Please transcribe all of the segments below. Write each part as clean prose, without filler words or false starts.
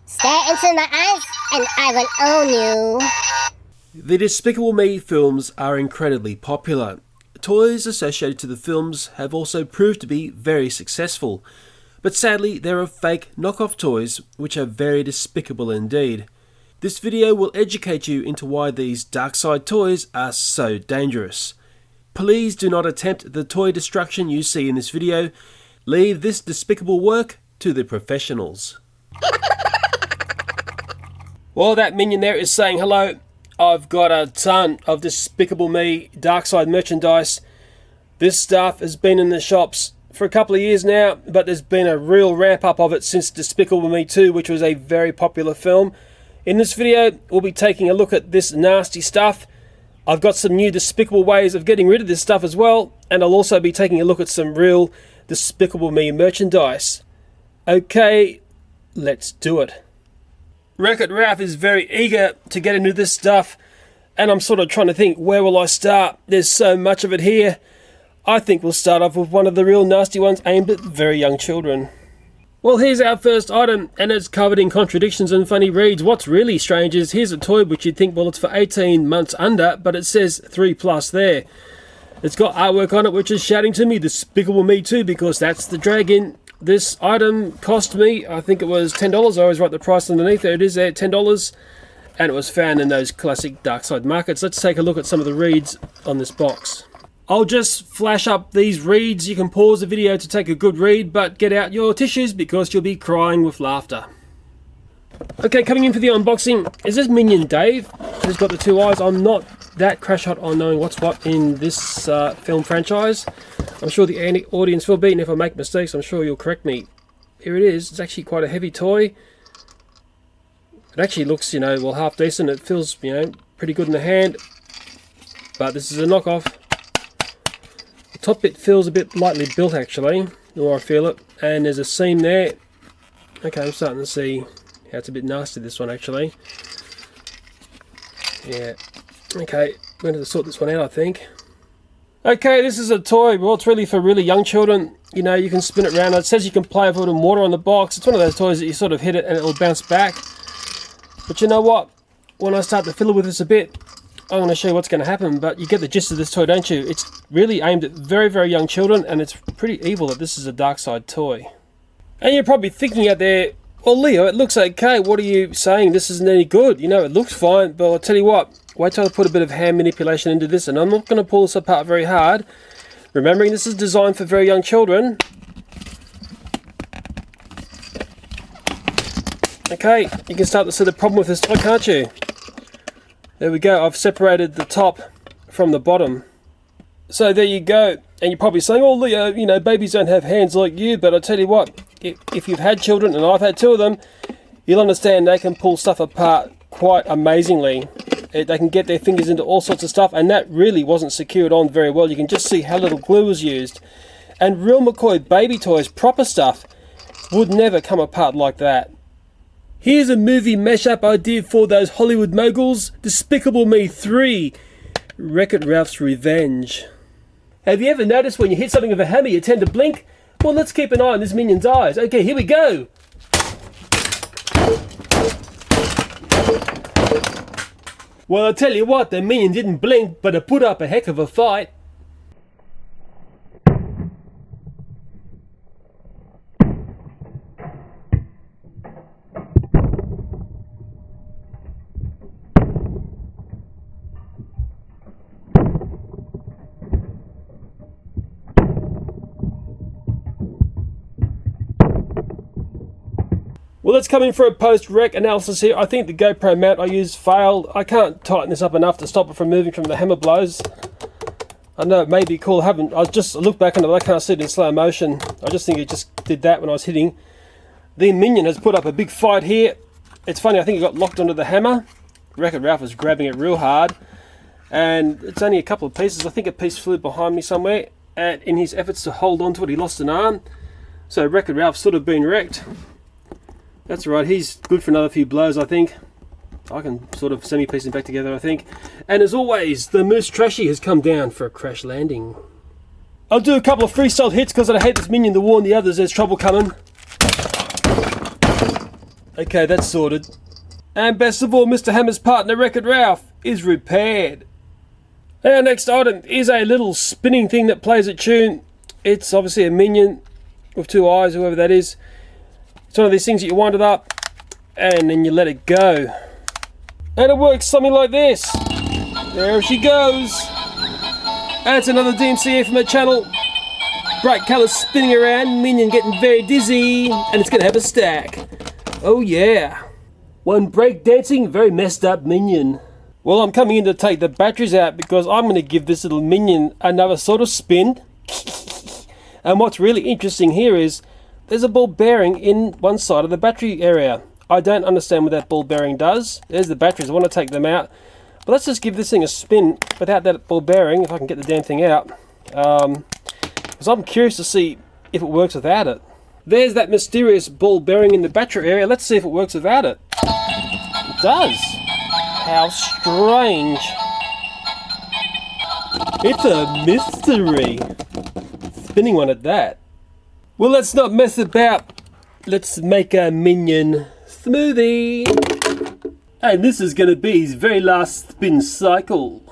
Stare into my eyes and I will own you. The Despicable Me films are incredibly popular. Toys associated to the films have also proved to be very successful. But sadly, there are fake knockoff toys which are very despicable indeed. This video will educate you into why these dark side toys are so dangerous. Please do not attempt the toy destruction you see in this video. Leave this despicable work to the professionals. While that minion there is saying hello, I've got a ton of Despicable Me dark side merchandise. This stuff has been in the shops for a couple of years now, but there's been a real ramp up of it since Despicable Me 2, which was a very popular film. In this video, we'll be taking a look at this nasty stuff. I've got some new despicable ways of getting rid of this stuff as well, and I'll also be taking a look at some real Despicable Me merchandise. Okay, let's do it. Wreck-It Ralph is very eager to get into this stuff, and I'm sort of trying to think, where will I start? There's so much of it here. I think we'll start off with one of the real nasty ones aimed at very young children. Well, here's our first item, and it's covered in contradictions and funny reads. What's really strange is here's a toy which you'd think, well, it's for 18 months under, but it says 3+ there. It's got artwork on it which is shouting to me, Despicable Me 2, because that's the dragon. This item cost me, I think it was $10. I always write the price underneath. There it is there, $10. And it was found in those classic dark side markets. Let's take a look at some of the reads on this box. I'll just flash up these reads. You can pause the video to take a good read, but get out your tissues because you'll be crying with laughter. Okay, coming in for the unboxing, is this Minion Dave? He's got the two eyes. I'm not that crash hot on knowing what's what in this film franchise. I'm sure the audience will be, and if I make mistakes, I'm sure you'll correct me. Here it is. It's actually quite a heavy toy. It actually looks, well, half decent. It feels, pretty good in the hand. But this is a knockoff. The top bit feels a bit lightly built, actually, the more I feel it. And there's a seam there. Okay, I'm starting to see how it's a bit nasty, this one, actually. Yeah. Okay, I'm going to sort this one out, I think. Okay, this is a toy. Well, it's really for really young children. You can spin it around. It says you can play with it in water on the box. It's one of those toys that you sort of hit it and it will bounce back. But you know what? When I start to fiddle with this a bit, I'm going to show you what's going to happen. But you get the gist of this toy, don't you? It's really aimed at very, very young children, and it's pretty evil that this is a dark side toy. And you're probably thinking out there, well, Leo, it looks okay. What are you saying? This isn't any good. It looks fine, but I'll tell you what. Wait till I put a bit of hand manipulation into this, and I'm not going to pull this apart very hard. Remembering this is designed for very young children. Okay, you can start to see the problem with this toy, can't you? There we go, I've separated the top from the bottom. So there you go. And you're probably saying, oh Leo, babies don't have hands like you, but I tell you what, if you've had children, and I've had two of them, you'll understand they can pull stuff apart quite amazingly. They can get their fingers into all sorts of stuff, and that really wasn't secured on very well. You can just see how little glue was used. And real McCoy baby toys, proper stuff, would never come apart like that. Here's a movie mashup idea for those Hollywood moguls. Despicable Me 3, Wreck-It Ralph's Revenge. Have you ever noticed when you hit something with a hammer you tend to blink? Well, let's keep an eye on this minion's eyes. Okay, here we go. Well, I'll tell you what, the minion didn't blink, but it put up a heck of a fight. Well, let's come in for a post-rec analysis here. I think the GoPro mount I used failed. I can't tighten this up enough to stop it from moving from the hammer blows. I know it may be cool. I looked back on it, but I can't see it in slow motion. I just think it just did that when I was hitting. The Minion has put up a big fight here. It's funny, I think it got locked onto the hammer. Wreck-It Ralph was grabbing it real hard. And it's only a couple of pieces. I think a piece flew behind me somewhere. And in his efforts to hold on to it, he lost an arm. So Wreck-It Ralph's sort of been wrecked. That's right, he's good for another few blows, I think. I can sort of semi-piece him back together, I think. And as always, the Moose Trashy has come down for a crash landing. I'll do a couple of freestyle hits because I hate this Minion to warn the others there's trouble coming. Okay, that's sorted. And best of all, Mr. Hammer's partner, Wreck-It Ralph, is repaired. Our next item is a little spinning thing that plays a tune. It's obviously a minion with two eyes, whoever that is. It's one of these things that you wind it up and then you let it go. And it works something like this. There she goes. That's another DMCA from the channel. Bright colours spinning around, Minion getting very dizzy, and it's going to have a stack. Oh yeah. One breakdancing, very messed up Minion. Well, I'm coming in to take the batteries out because I'm going to give this little Minion another sort of spin. And what's really interesting here is there's a ball bearing in one side of the battery area. I don't understand what that ball bearing does. There's the batteries, I want to take them out. But let's just give this thing a spin without that ball bearing, if I can get the damn thing out. Because I'm curious to see if it works without it. There's that mysterious ball bearing in the battery area. Let's see if it works without it. It does. How strange. It's a mystery. Spinning one at that. Well, let's not mess about. Let's make a Minion smoothie. And this is going to be his very last spin cycle.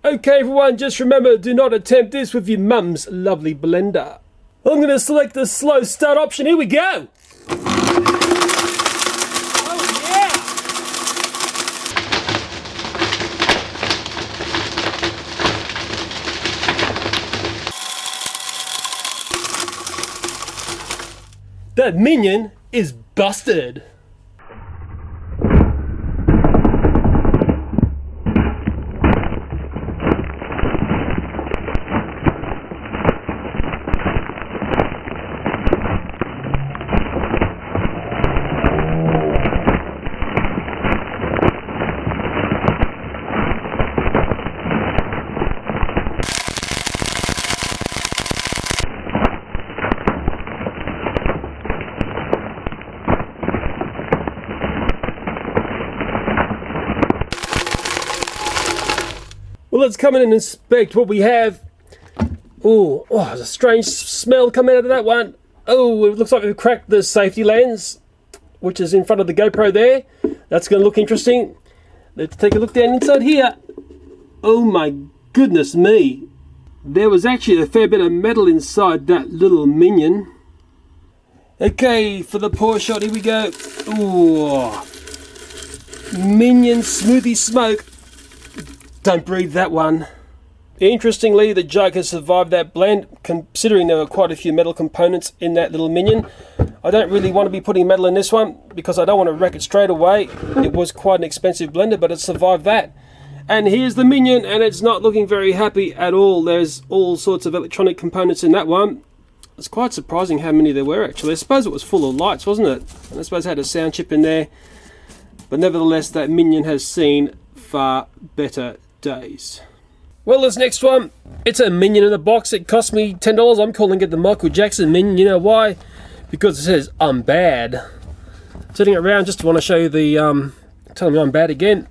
Okay everyone, just remember, do not attempt this with your mum's lovely blender. I'm going to select the slow start option. Here we go. Oh yeah. That Minion is busted. Well, let's come in and inspect what we have. Oh, there's a strange smell coming out of that one. Oh, it looks like we've cracked the safety lens, which is in front of the GoPro there. That's going to look interesting. Let's take a look down inside here. Oh my goodness me. There was actually a fair bit of metal inside that little Minion. Okay, for the pour shot, here we go. Ooh. Minion smoothie smoke. Don't breathe that one. Interestingly, the jug has survived that blend, considering there were quite a few metal components in that little Minion. I don't really want to be putting metal in this one because I don't want to wreck it straight away. It was quite an expensive blender, but it survived that. And here's the Minion, and it's not looking very happy at all. There's all sorts of electronic components in that one. It's quite surprising how many there were actually. I suppose it was full of lights, wasn't it? And I suppose it had a sound chip in there. But nevertheless, that Minion has seen far better days. Well, this next one, it's a Minion in a box. It cost me $10. I'm calling it the Michael Jackson Minion. You know why? Because it says I'm bad. Setting it around just to want to show you the telling me I'm bad again,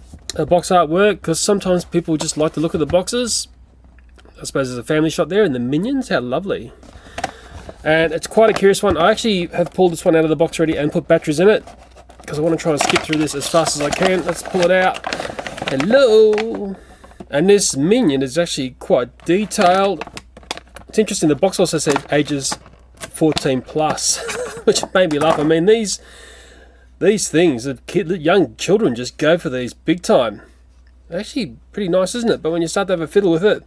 box artwork, because sometimes people just like to look at the boxes. I suppose there's a family shot there and the Minions. How lovely. And it's quite a curious one. I actually have pulled this one out of the box already and put batteries in it because I want to try and skip through this as fast as I can. Let's pull it out. Hello. And this Minion is actually quite detailed. It's interesting, the box also said ages 14 plus, which made me laugh. I mean, these things, young children just go for these big time. Actually pretty nice, isn't it? But when you start to have a fiddle with it,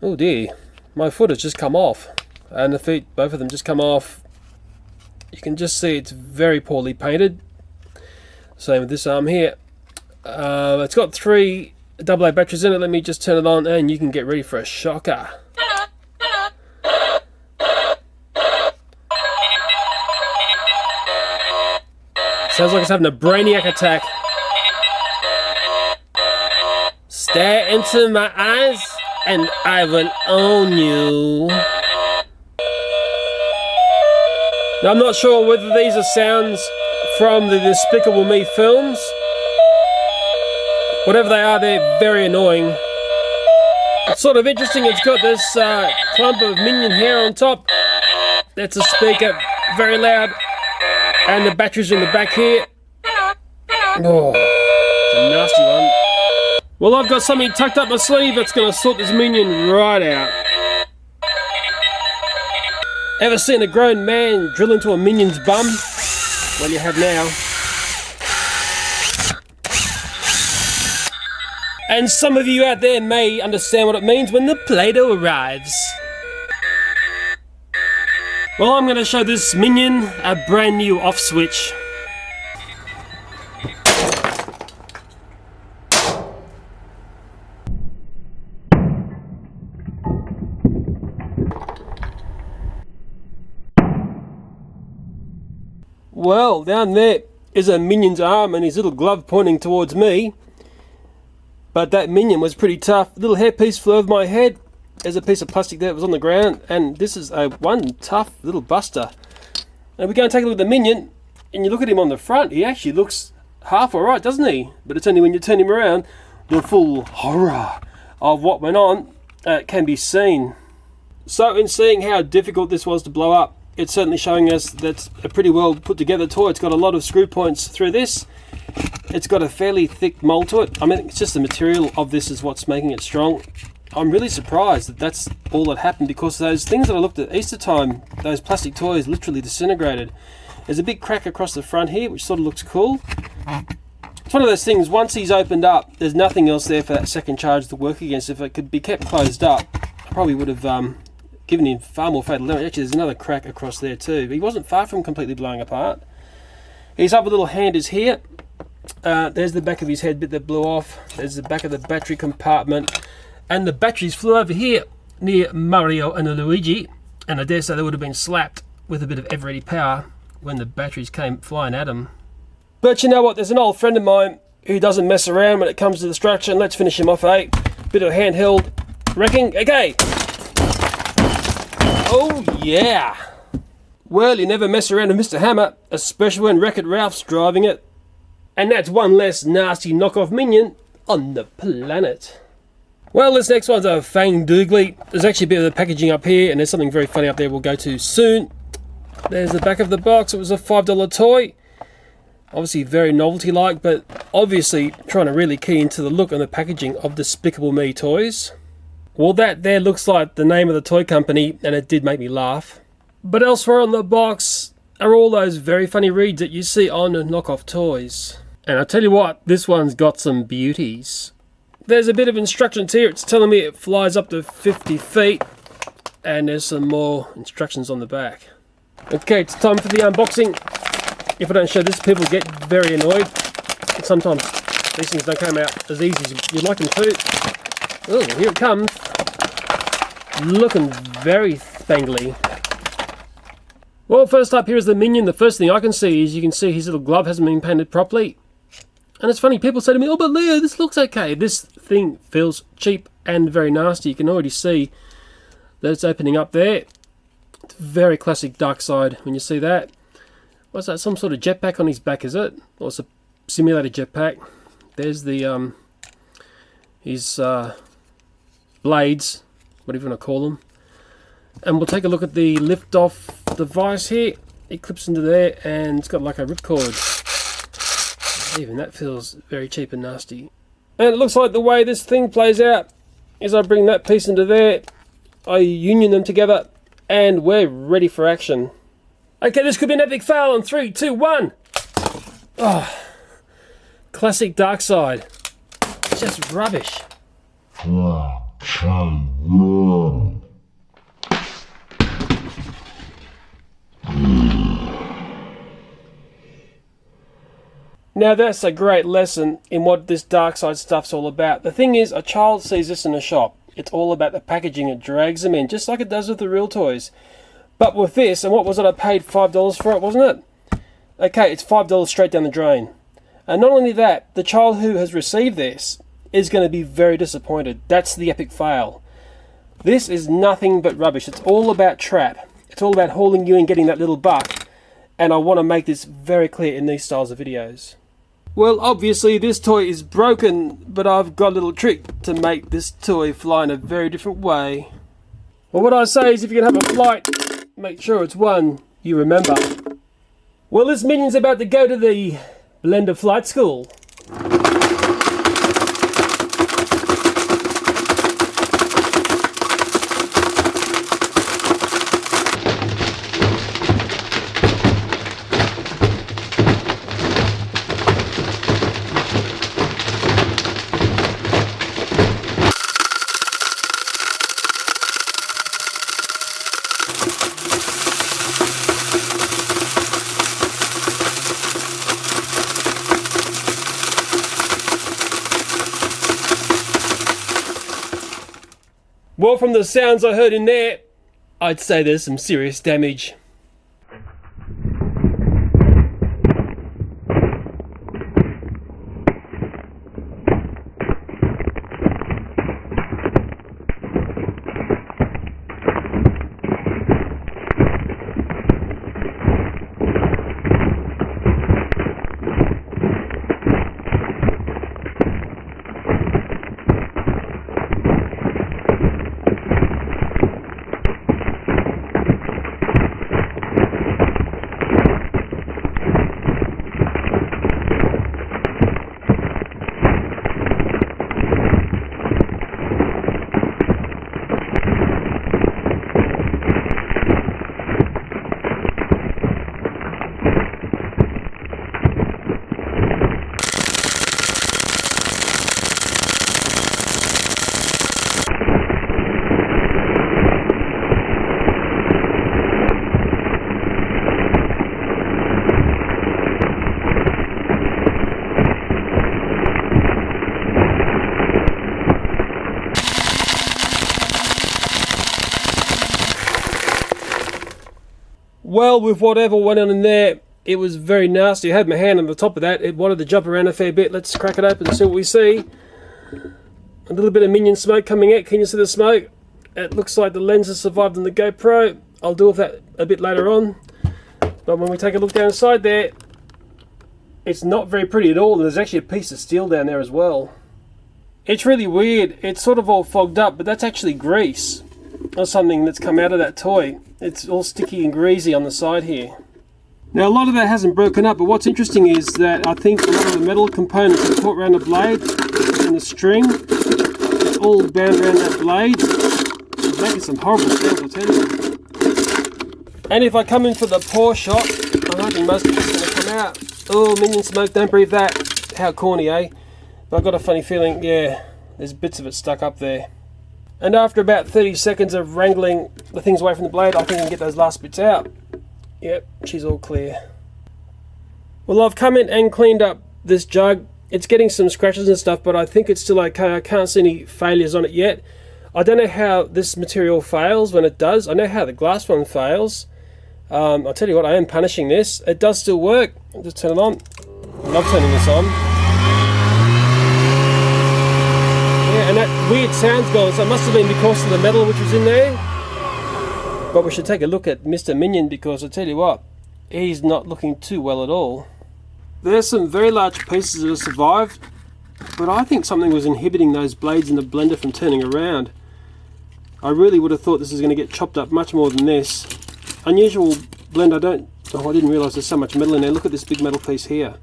oh dear, my foot has just come off. And the feet, both of them just come off. You can just see it's very poorly painted. Same with this arm here. It's got 3 AA batteries in it. Let me just turn it on and you can get ready for a shocker. Sounds like it's having a brainiac attack. Stare into my eyes and I will own you. Now, I'm not sure whether these are sounds from the Despicable Me films. Whatever they are, they're very annoying. It's sort of interesting, it's got this clump of Minion hair on top. That's a speaker, very loud. And the batteries are in the back here. Oh, it's a nasty one. Well, I've got something tucked up my sleeve that's going to sort this Minion right out. Ever seen a grown man drill into a Minion's bum? Well, you have now. And some of you out there may understand what it means when the Play-Doh arrives. Well, I'm going to show this Minion a brand new off switch. Well, down there is a Minion's arm and his little glove pointing towards me. But that Minion was pretty tough. A little hairpiece flew over my head. There's a piece of plastic there that was on the ground. And this is one tough little buster. And we go and take a look at the Minion. And you look at him on the front. He actually looks half alright, doesn't he? But it's only when you turn him around, the full horror of what went on can be seen. So in seeing how difficult this was to blow up, it's certainly showing us that's a pretty well put together toy. It's got a lot of screw points through this. It's got a fairly thick mold to it. I mean, it's just the material of this is what's making it strong. I'm really surprised that that's all that happened, because those things that I looked at Easter time, those plastic toys literally disintegrated. There's a big crack across the front here, which sort of looks cool. It's one of those things, once he's opened up, there's nothing else there for that second charge to work against. If it could be kept closed up, I probably would have given him far more fatal damage. Actually, there's another crack across there too. He wasn't far from completely blowing apart. His other little hand is here. There's the back of his head bit that blew off. There's the back of the battery compartment. And the batteries flew over here near Mario and Luigi. And I dare say they would have been slapped with a bit of ever-ready power when the batteries came flying at them. But you know what? There's an old friend of mine who doesn't mess around when it comes to destruction. Let's finish him off, eh? Bit of handheld wrecking. Okay. Oh, yeah. Well, you never mess around with Mr. Hammer, especially when Wreck-It Ralph's driving it. And that's one less nasty knockoff Minion on the planet. Well, this next one's a Fang Doogly. There's actually a bit of the packaging up here, and there's something very funny up there we'll go to soon. There's the back of the box. It was a $5 toy. Obviously very novelty-like, but obviously trying to really key into the look and the packaging of Despicable Me toys. Well, that there looks like the name of the toy company, and it did make me laugh. But elsewhere on the box are all those very funny reads that you see on knockoff toys. And I tell you what, this one's got some beauties. There's a bit of instructions here. It's telling me it flies up to 50 feet. And there's some more instructions on the back. Okay, it's time for the unboxing. If I don't show this, people get very annoyed. And sometimes these things don't come out as easy as you'd like them to. Oh, here it comes. Looking very spangly. Well, first up, here is the Minion. The first thing I can see is you can see his little glove hasn't been painted properly. And it's funny, people say to me, oh, but Leo, this looks okay. This thing feels cheap and very nasty. You can already see that it's opening up there. It's very classic Dark Side when you see that. What's that, some sort of jetpack on his back, is it? Or it's a simulated jetpack. There's the, his blades, whatever you want to call them. And we'll take a look at the lift-off device here. It clips into there, and it's got like a ripcord. Even that feels very cheap and nasty. And it looks like the way this thing plays out is I bring that piece into there, I union them together, and we're ready for action. Okay, this could be an epic fail on 3, 2, 1. Oh, classic Dark Side. Just rubbish. Now that's a great lesson in what this Dark Side stuff's all about. The thing is, a child sees this in a shop. It's all about the packaging. It drags them in, just like it does with the real toys. But with this, and what was it, I paid $5 for it, wasn't it? Okay, it's $5 straight down the drain. And not only that, the child who has received this is going to be very disappointed. That's the epic fail. This is nothing but rubbish. It's all about trap. It's all about hauling you and getting that little buck. And I want to make this very clear in these styles of videos. Well, obviously this toy is broken, but I've got a little trick to make this toy fly in a very different way. Well, what I say is if you're going to have a flight, make sure it's one you remember. Well, this Minion's about to go to the Blender flight school. Well, from the sounds I heard in there, I'd say there's some serious damage. Well, with whatever went on in there, it was very nasty. I had my hand on the top of that. It wanted to jump around a fair bit. Let's crack it open and see what we see. A little bit of Minion smoke coming out. Can you see the smoke? It looks like the lens has survived on the GoPro. I'll deal with that a bit later on. But when we take a look down inside there, it's not very pretty at all. There's actually a piece of steel down there as well. It's really weird. It's sort of all fogged up, but that's actually grease or something that's come out of that toy. It's all sticky and greasy on the side here. Now, a lot of that hasn't broken up, but what's interesting is that I think a lot of the metal components are caught around the blade and the string. It's all bound around that blade. It's making some horrible sounds, I'll tell you. And if I come in for the pour shot, I'm hoping most of it's going to come out. Oh, Minion smoke, don't breathe that. How corny, eh? But I've got a funny feeling, yeah, there's bits of it stuck up there. And after about 30 seconds of wrangling the things away from the blade, I think I can get those last bits out. Yep, she's all clear. Well, I've come in and cleaned up this jug. It's getting some scratches and stuff, but I think it's still okay. I can't see any failures on it yet. I don't know how this material fails when it does. I know how the glass one fails. I'll tell you what, I am punishing this. It does still work. I'll just turn it on. I love turning this on. Yeah, and that weird sound's gone, so it must have been because of the metal which was in there. But we should take a look at Mr. Minion, because I tell you what, he's not looking too well at all. There's some very large pieces that have survived, but I think something was inhibiting those blades in the blender from turning around. I really would have thought this is going to get chopped up much more than this. Unusual blend, I didn't realise there's so much metal in there. Look at this big metal piece here.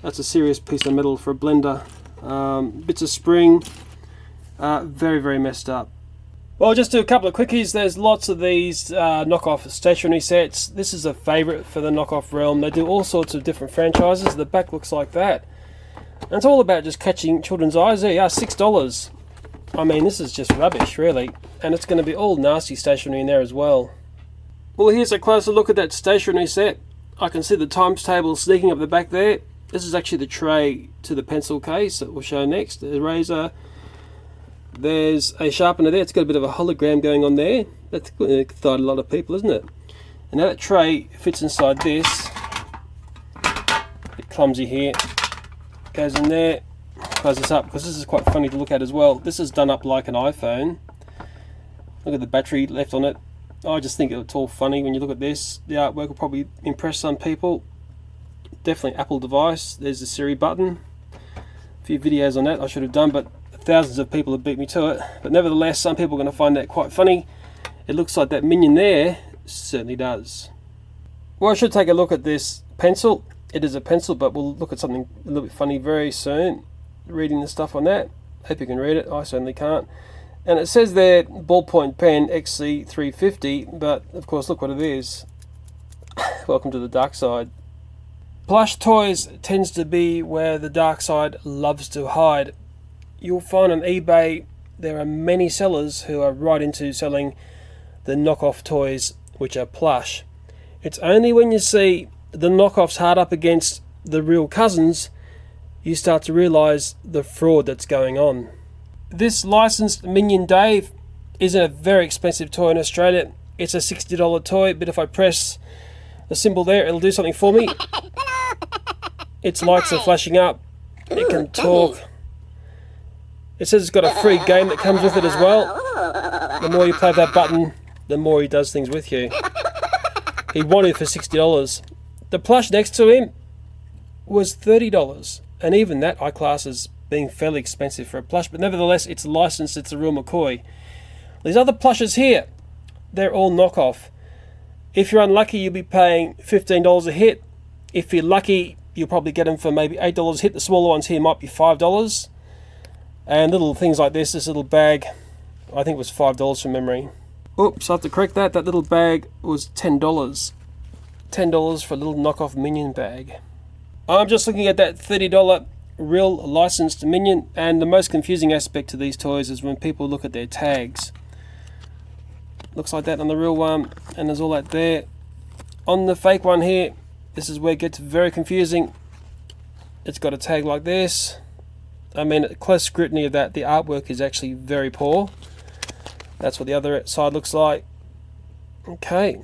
That's a serious piece of metal for a blender. Bits of spring, very, very messed up. Well, I'll just do a couple of quickies. There's lots of these knockoff stationery sets. This is a favourite for the knockoff realm. They do all sorts of different franchises. The back looks like that. And it's all about just catching children's eyes. There you are, $6. I mean, this is just rubbish, really. And it's going to be all nasty stationery in there as well. Well, here's a closer look at that stationery set. I can see the times table sneaking up the back there. This is actually the tray to the pencil case that we'll show next. The eraser. There's a sharpener there. It's got a bit of a hologram going on there. That's excited a lot of people, isn't it? And now that tray fits inside this. A bit clumsy here. Goes in there. Close this up, because this is quite funny to look at as well. This is done up like an iPhone. Look at the battery left on it. I just think it's all funny when you look at this. The artwork will probably impress some people. Definitely Apple device. There's the Siri button. A few videos on that I should have done, but thousands of people have beat me to it. But nevertheless, some people are going to find that quite funny. It looks like that Minion there certainly does. Well, I should take a look at this pencil. It is a pencil, but we'll look at something a little bit funny very soon. Reading the stuff on that. Hope you can read it. I certainly can't. And it says there, ballpoint pen XC350, but of course look what it is. Welcome to the dark side. Plush toys tends to be where the dark side loves to hide. You'll find on eBay there are many sellers who are right into selling the knockoff toys which are plush. It's only when you see the knockoffs hard up against the real cousins you start to realise the fraud that's going on. This licensed Minion Dave isn't a very expensive toy in Australia. It's a $60 toy, but if I press the symbol there, it'll do something for me. Its lights are flashing up. It can talk. It says it's got a free game that comes with it as well. The more you play that button, the more he does things with you. He wanted it for $60. The plush next to him was $30. And even that I class as being fairly expensive for a plush, but nevertheless it's licensed, it's a real McCoy. These other plushes here, they're all knockoff. If you're unlucky, you'll be paying $15 a hit. If you're lucky, you'll probably get them for maybe $8 a hit. The smaller ones here might be $5. And little things like this little bag, I think it was $5 from memory. Oops, I have to correct that. That little bag was $10. $10 for a little knockoff Minion bag. I'm just looking at that $30 real licensed Minion, and the most confusing aspect to these toys is when people look at their tags. Looks like that on the real one, and there's all that there. On the fake one here, this is where it gets very confusing. It's got a tag like this. I mean, at close scrutiny of that, the artwork is actually very poor. That's what the other side looks like. Okay.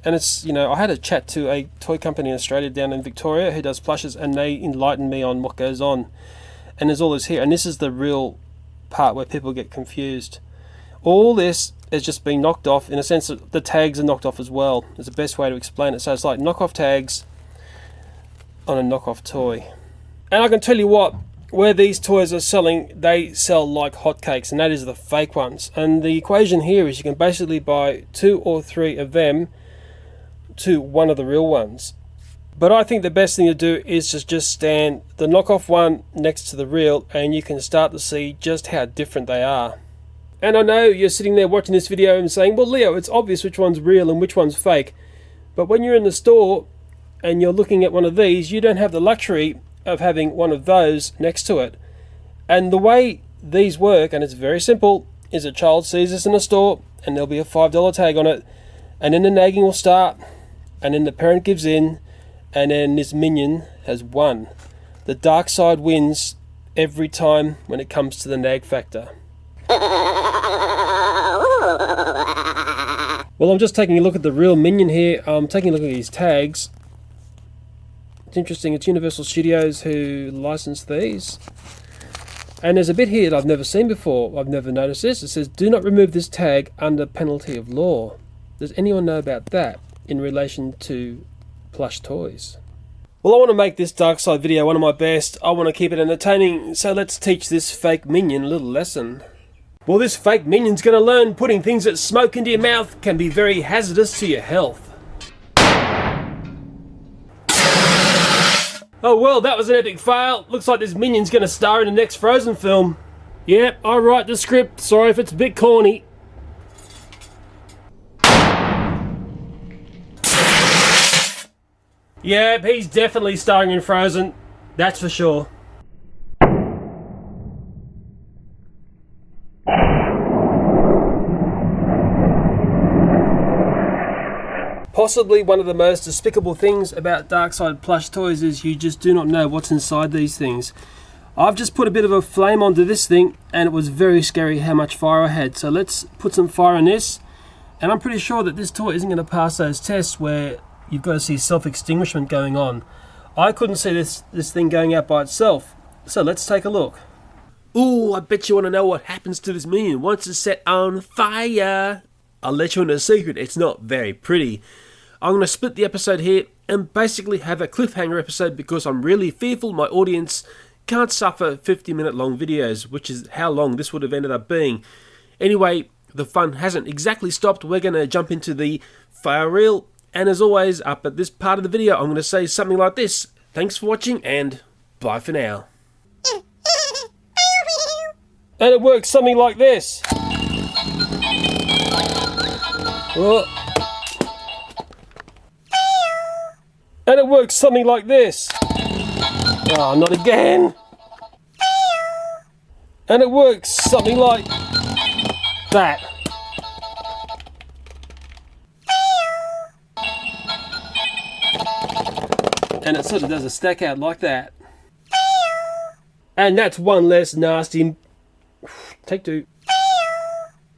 And it's, you know, I had a chat to a toy company in Australia down in Victoria who does plushes, and they enlightened me on what goes on. And there's all this here, and this is the real part where people get confused. All this is just being knocked off, in a sense that the tags are knocked off as well. It's the best way to explain it. So it's like knockoff tags on a knockoff toy. And I can tell you what, where these toys are selling, they sell like hotcakes, and that is the fake ones. And the equation here is you can basically buy 2 or 3 of them to one of the real ones. But I think the best thing to do is just stand the knockoff one next to the real, and you can start to see just how different they are. And I know you're sitting there watching this video and saying, well, Leo, it's obvious which one's real and which one's fake. But when you're in the store and you're looking at one of these, you don't have the luxury of having one of those next to it. And the way these work, and it's very simple, is a child sees this in a store and there'll be a $5 tag on it, and then the nagging will start, and then the parent gives in, and then this Minion has won. The dark side wins every time when it comes to the nag factor. Well, I'm just taking a look at the real Minion here. I'm taking a look at these tags. It's interesting, it's Universal Studios who licensed these. And there's a bit here that I've never seen before. I've never noticed this. It says, do not remove this tag under penalty of law. Does anyone know about that in relation to plush toys? Well, I want to make this dark side video one of my best. I want to keep it entertaining, so let's teach this fake Minion a little lesson. Well, this fake Minion's going to learn putting things that smoke into your mouth can be very hazardous to your health. Oh well, that was an epic fail. Looks like this Minion's going to star in the next Frozen film. Yep, I write the script. Sorry if it's a bit corny. Yep, he's definitely starring in Frozen. That's for sure. Possibly one of the most despicable things about Darkside plush toys is you just do not know what's inside these things. I've just put a bit of a flame onto this thing, and it was very scary how much fire I had. So let's put some fire in this, and I'm pretty sure that this toy isn't going to pass those tests where you've got to see self-extinguishment going on. I couldn't see this thing going out by itself. So let's take a look. Ooh, I bet you want to know what happens to this Minion once it's set on fire. I'll let you in a secret, it's not very pretty. I'm going to split the episode here and basically have a cliffhanger episode because I'm really fearful my audience can't suffer 50-minute long videos, which is how long this would have ended up being. Anyway, the fun hasn't exactly stopped. We're going to jump into the fire reel And as always, up at this part of the video, I'm going to say something like this. Thanks for watching, and bye for now. And it works something like this. Oh. And it works something like this. Oh, not again. And it works something like that. And it sort of does a stack out like that. And that's one less nasty. Take two.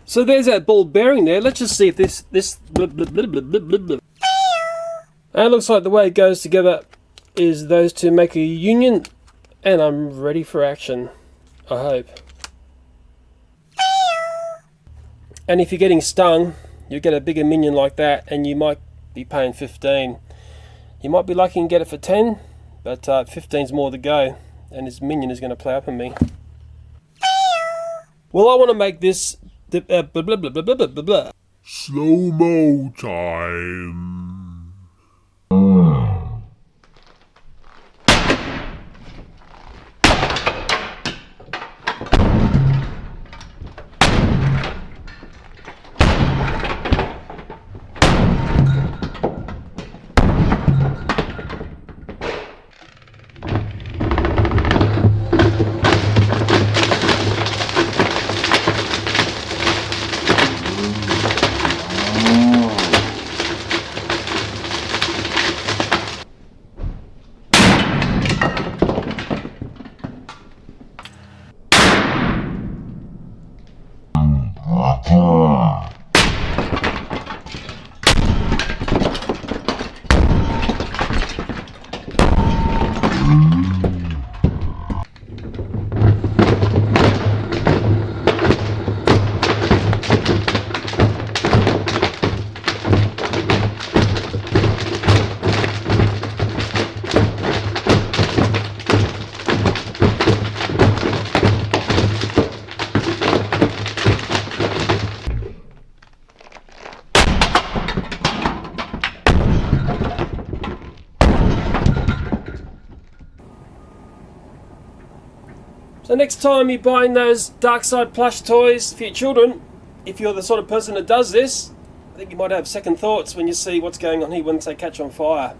So there's that ball bearing there. Let's just see if this blah, blah, blah, blah, blah, blah, blah. And it looks like the way it goes together is those two make a union. And I'm ready for action, I hope. And if you're getting stung, you'll get a bigger minion like that, and you might be paying 15. You might be lucky and get it for 10, but 15's more to go, and this minion is going to play up on me. Well, I want to make this blah, blah, blah, blah, blah, blah, blah. Slow-mo time. So next time you're buying those Darkside plush toys for your children, if you're the sort of person that does this, I think you might have second thoughts when you see what's going on here once they catch on fire.